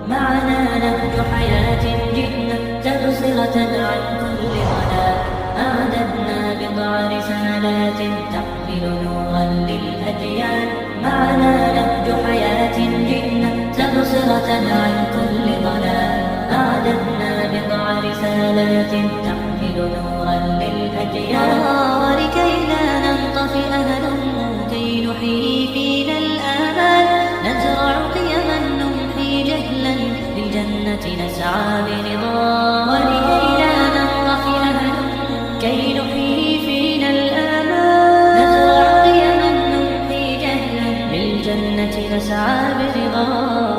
معنا نهج حياة جئنا تبصرة عن كل ضلال أعددنا بضع رسالات تحمل نورا للأجيال معنا نهج حياة جئنا تبصرة عن كل ضلال أعددنا بضع رسالات تحمل نورا للأجيال ولكي لا ننطفئ همم كي نحيي فينا الآمال نزرع قيما نمحي جهلا للجنة نسعى برضا ولكي لا ننطفئ همم كي نحيي فينا الآمال نزرع قيما نمحي جهلا للجنة نسعى برضا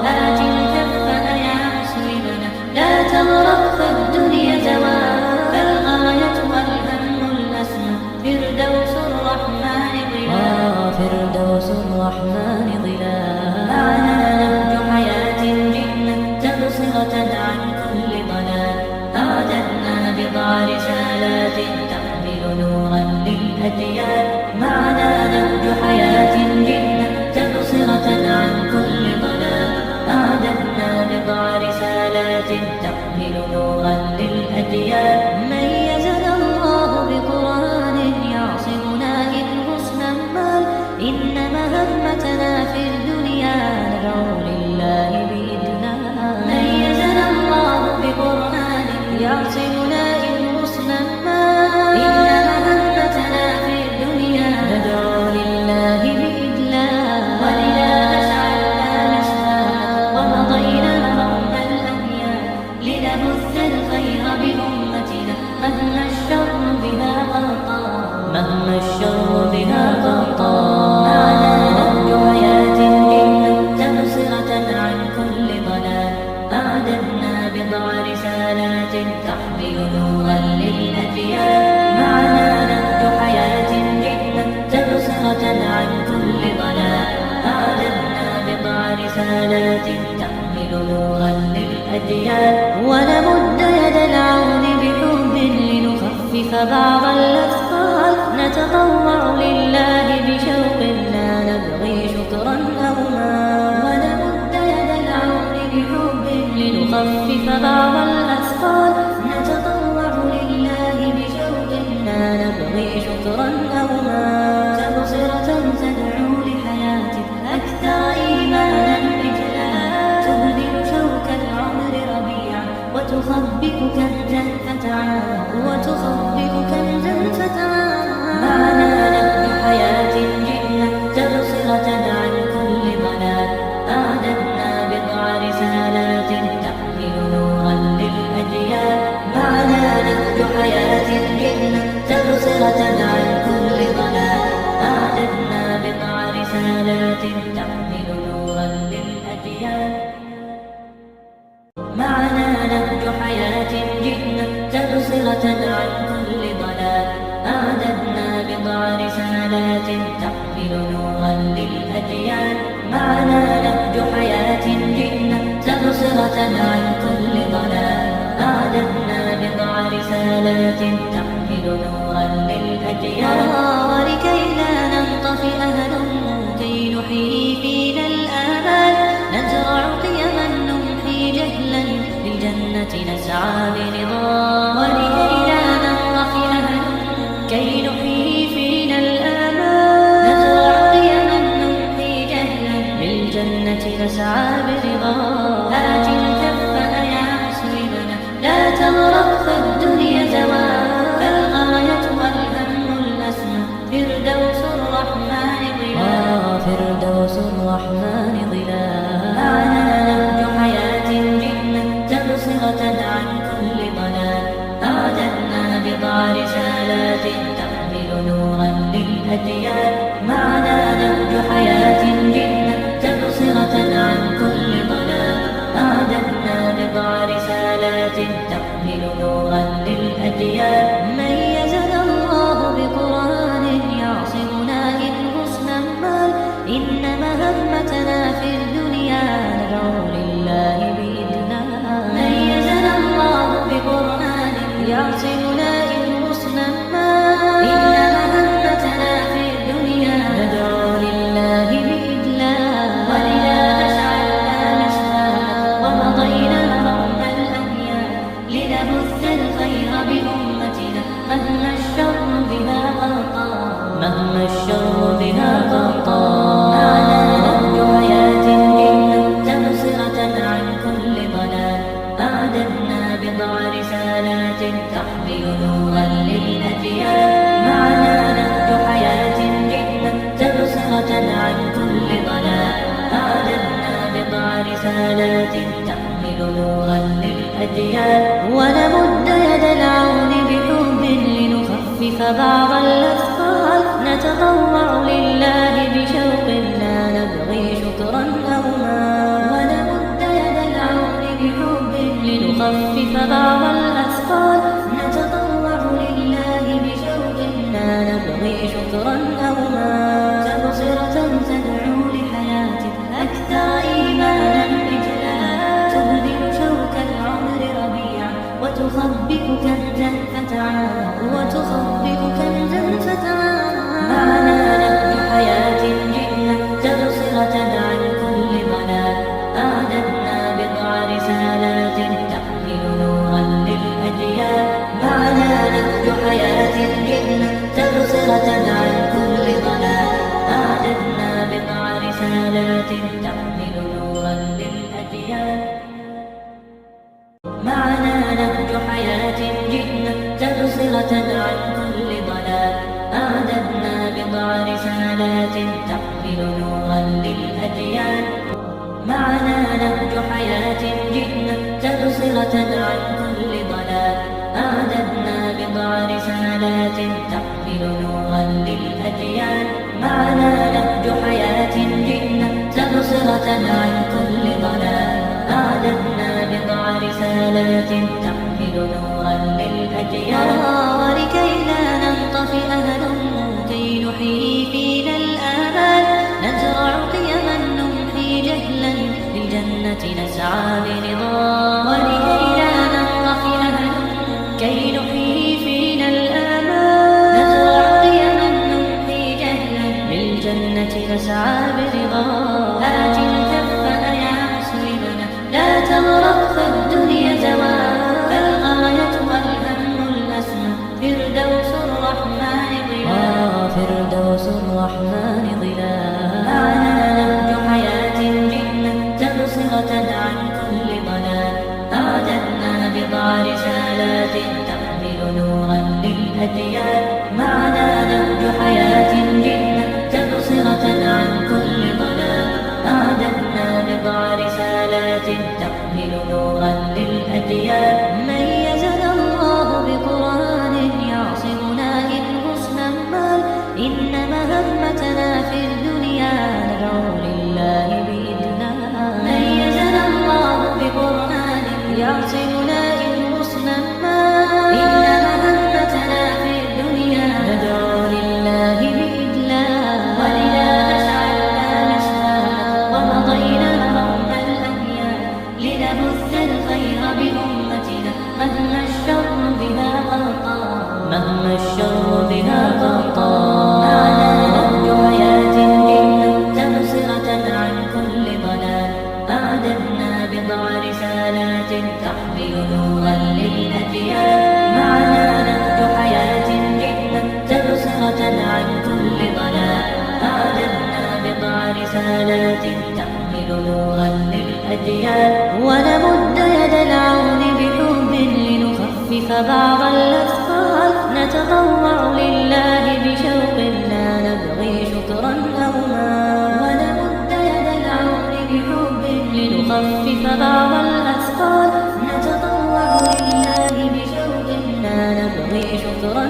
هات الكف يا مسلمنا لا تغرق فالدنيا زوال فالغاية والهم الأسمى فردوس الرحمن ظلال فردوس الرحمن ظلال معنا نهج حياة جئنا تبصرة عن كل ضلال أعددنا بضع رسالات تحمل نورا للأجيال معنا نهج حياة جئنا تبصرة عن كل ضلال أعددنا بضع رسالات تحمل نورا للأجيال ميزنا الله بقرآن يعصمنا إن حسن المال إن مهمتنا في الدنيا ندعو لله بإذنها ميزنا الله بقرآن يعصمنا إن حسن المال إن مهمتنا في الدنيا ندعو لله بإذنها ولذا أشعلنا مشتاقا ومضينا رغم الأنياب لنبث الخير بأمتنا مهما الشر بها غطى مهما الشر بها غطى معنا نهج حياة جئنا تبصرة عن كل ضلال أعددنا بضع رسالات تحمل نورا للأجيال معنا نهج حياة جئنا تبصرة عن كل ضلال أعددنا بضع رسالات تحمل نورا للأجيال ونمد يد العون بحب لنخفف بعض الأثقال نتطوع لله بشوق لا نبغي شكرا أو مال ونمد يد العون بحب لنخفف بعض الأثقال نتطوع لله بشوق لا نبغي شكرا أو مال تبصرة تدعو لحياة أكثر إيمانا بجلال تهدم شوك العمر ربيعا وتخبئ كنزا فتعال وتخبئ كنزا فتعال معنا نهج حياة جئنا تبصرة عن كل ضلال أعددنا بضع رسالات تحمل نورا للأجيال معنا نهج حياة جئنا تبصرة عن كل ضلال أعددنا بضع رسالات تحمل نورا للأجيال معنا نهج حياة جئنا تبصرة عن كل ضلال أعددنا بضع رسالات تحمل نورا للأجيال معنا نهج حياة جئنا تبصرة عن كل ضلال أعددنا بضع رسالات تحمل نورا للأجيال ولكي لا ننطفئ همم كي نحيي فينا الآمال نزرع قيما نمحي جهلا للجنة نسعى برضا ولكي لا ننطفئ همم كي نحيي فينا الآمال نزرع قيما نمحي جهلا للجنة نسعى برضا هات الكف يا مسلمنا لا تغرق فالدنيا زوال فالغاية والهم الأسمى فردوس الرحمن ظلال فردوس الرحمن ظلال معنا نهج حياة جئنا تبصرة عن كل ضلال أعددنا بضع رسالات تحمل نورا للأجيال معنا نهج حياة جئنا تبصرة عن كل ضلال أعددنا بضع رسالات تحمل نورا للأجيال ميزنا الله بقرآن يعصمنا إن حسن المال إن مهمتنا في الدنيا ندعو لله بإذنها ميزنا الله بقرآن يعصمنا إن حسن المال إن مهمتنا في الدنيا ندعو لله بإذنها ولذا أشعلنا مشتاقا ومضى تحمل نورا للأجيال معنا نهج حياة جئنا تبصرة عن كل ضلال أعددنا بضع رسالات تحمل نورا للأجيال ونمد يد العون بحب لنخفف بعض الأثقال نتطوع لله بشوق لا نبغي شكرا أو مال ونمد يد العون بحب لنخفف بعض الأثقال نتطوع لله بشوق لا نبغي شكرا أو مال تبصرة تدعو لحياة أكثر إيمانا إجلالا تبدل شوك العمر ربيعا وتخبئ كنزا فتعال معنا نهج حياة جئنا تبصرة عن كل ضلال أعددنا بضع رسالات تحمل نورا للأجيال معنا نهج حياة جئنا تبصرة عن كل ضلال أعددنا بضع رسالات تحمل نورا للأجيال معنا نهج حياة جئنا تبصرة عن كل ضلال أعددنا بضع رسالات تحمل نورا للأجيال معنا نهج حياة جئنا تبصرة عن كل ضلال أعددنا بضع رسالات تحمل نورا للأجيال معنا نهج حياة جئنا تبصرة عن كل ضلال أعددنا بضع رسالات تحمل نورا للأجيال ولكي لا ننطفئ هلم كي نحيي فينا الآمال نزرع قيما نمحي جهلا للجنة نسعى برضا ولكي لا ننطفئ هلم كي نحيي فينا الآمال نزرع قيما نمحي جهلا للجنة نسعى برضا هات الكف يا مسلمنا لا تغرق فالدنيا زوال فالغاية والهم الأسمى فردوس الرحمن ظلال فردوس الرحمن ظلال معنا نهج حياة جئنا تبصرة عن كل ضلال أعددنا بضع رسالات تحمل نورا للأجيال معنا نهج حياة جئنا تبصرة عن كل ضلال أعددنا بضع رسالات تحمل نورا للأجيال ميزنا الله بقرآن يعصمنا إن حسنا مال إن مهمتنا في الدنيا ندعو لله بإذنه ميزنا الله بقرآن يعصمنا إن حسنا مال إن مهمتنا في الدنيا ندعو لله بإذنه ولذا أشعلنا مشتاقا ومضينا رغم الأنياب لنبث الخير بأمتنا مهما الشر بها غطى معنا نهج حياة جئنا تبصرة عن كل ضلال أعددنا بضع رسالات تحمل نورا للأجيال معنا نهج حياة جئنا تبصرة عن كل ضلال أعددنا بضع رسالات تحمل نورا للأجيال ونمد يد العون بحب لنخفف بعض الأثقال نتطوع لله بشوق لا نبغي شكرا أو مال ونمد يد العون بحب لنخفف بعض الأثقال نتطوع لله بشوق لا نبغي شكرا